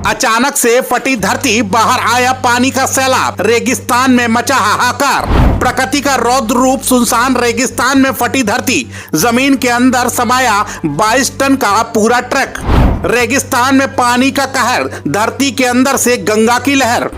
अचानक से फटी धरती, बाहर आया पानी का सैलाब, रेगिस्तान में मचा हाहाकार। प्रकृति का रौद्र रूप, सुनसान रेगिस्तान में फटी धरती, जमीन के अंदर समाया 22 टन का पूरा ट्रक। रेगिस्तान में पानी का कहर, धरती के अंदर से गंगा की लहर।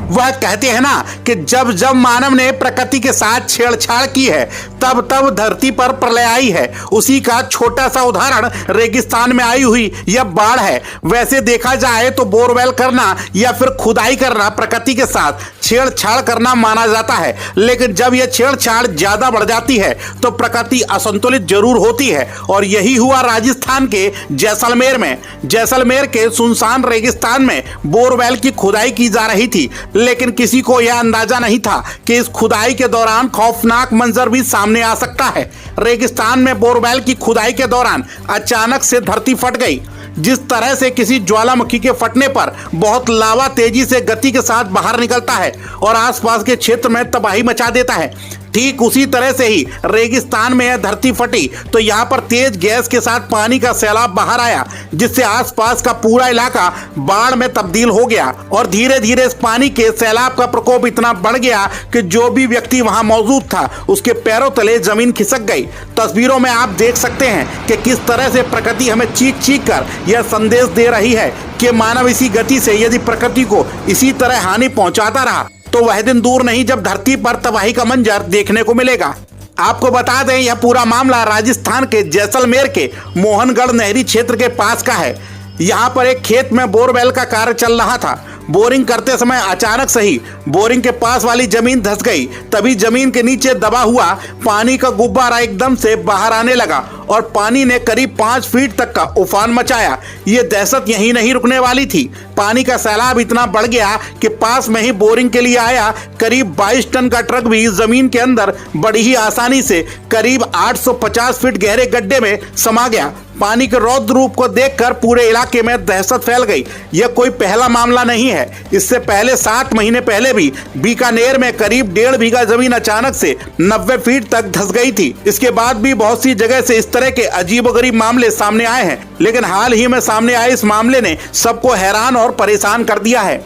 वह कहते हैं ना कि जब जब मानव ने प्रकृति के साथ छेड़छाड़ की है तब तब धरती पर प्रलय आई है। उसी का छोटा सा उदाहरण रेगिस्तान में आई हुई यह बाढ़ है। वैसे देखा जाए तो बोरवेल करना या फिर खुदाई करना प्रकृति के साथ छेड़छाड़ करना माना जाता है, लेकिन जब यह छेड़छाड़ ज्यादा बढ़ जाती है तो प्रकृति असंतुलित जरूर होती है। और यही हुआ राजस्थान के जैसलमेर में। जैसलमेर के सुनसान रेगिस्तान में बोरवेल की खुदाई की जा रही थी, लेकिन किसी को यह अंदाजा नहीं था कि इस खुदाई के दौरान खौफनाक मंजर भी सामने आ सकता है। रेगिस्तान में बोरवेल की खुदाई के दौरान अचानक से धरती फट गई। जिस तरह से किसी ज्वालामुखी के फटने पर बहुत लावा तेजी से गति के साथ बाहर निकलता है और आसपास के क्षेत्र में तबाही मचा देता है, ठीक उसी तरह से ही रेगिस्तान में यह धरती फटी तो यहाँ पर तेज गैस के साथ पानी का सैलाब बाहर आया, जिससे आसपास का पूरा इलाका बाढ़ में तब्दील हो गया। और धीरे धीरे इस पानी के सैलाब का प्रकोप इतना बढ़ गया कि जो भी व्यक्ति वहां मौजूद था उसके पैरों तले जमीन खिसक गई। तस्वीरों में आप देख सकते हैं कि किस तरह से प्रकृति हमें चीख चीख कर यह संदेश दे रही है कि मानव इसी गति से यदि प्रकृति को इसी तरह हानि पहुंचाता रहा तो वह दिन दूर नहीं जब धरती पर तबाही का मंजर देखने को मिलेगा। आपको बता दें यह पूरा मामला राजस्थान के जैसलमेर के मोहनगढ़ नहरी क्षेत्र के पास का है। यहाँ पर एक खेत में बोरवेल का कार्य चल रहा था। बोरिंग करते समय अचानक से ही बोरिंग के पास वाली जमीन धंस गई। तभी जमीन के नीचे दबा हुआ पानी का गुब्बारा एकदम से बाहर आने लगा और पानी ने करीब 5 फीट तक का उफान मचाया। ये दहशत यहीं नहीं रुकने वाली थी। पानी का सैलाब इतना बढ़ गया कि पास में ही बोरिंग के लिए आया करीब 22 टन का ट्रक भी जमीन के अंदर बड़ी ही आसानी से करीब 850 फीट गहरे गड्ढे में समा गया। पानी के रौद्र रूप को देखकर पूरे इलाके में दहशत फैल गई। यह कोई पहला मामला नहीं है। इससे पहले 7 महीने पहले भी बीकानेर में करीब 1.5 बीघा जमीन अचानक से 90 फीट तक धंस गई थी। इसके बाद भी बहुत सी जगह से इस तरह के अजीबोगरीब मामले सामने आए हैं, लेकिन हाल ही में सामने आए इस मामले ने सबको हैरान और परेशान कर दिया है।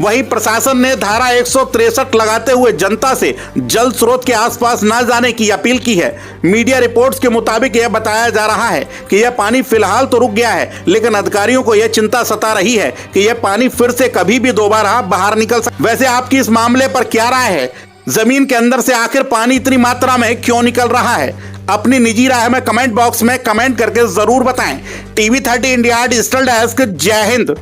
वहीं प्रशासन ने धारा 163 लगाते हुए जनता से जल स्रोत के आसपास न जाने की अपील की है। मीडिया रिपोर्ट्स के मुताबिक यह बताया जा रहा है कि यह पानी फिलहाल तो रुक गया है, लेकिन अधिकारियों को यह चिंता सता रही है कि यह पानी फिर से कभी भी दोबारा बाहर निकल सकता। वैसे आपकी इस मामले पर क्या राय है? जमीन के अंदर से आखिर पानी इतनी मात्रा में क्यों निकल रहा है? अपनी निजी राय हमें कमेंट बॉक्स में कमेंट करके जरूर बताएं। TV30 इंडिया डिजिटल डेस्क, जय हिंद।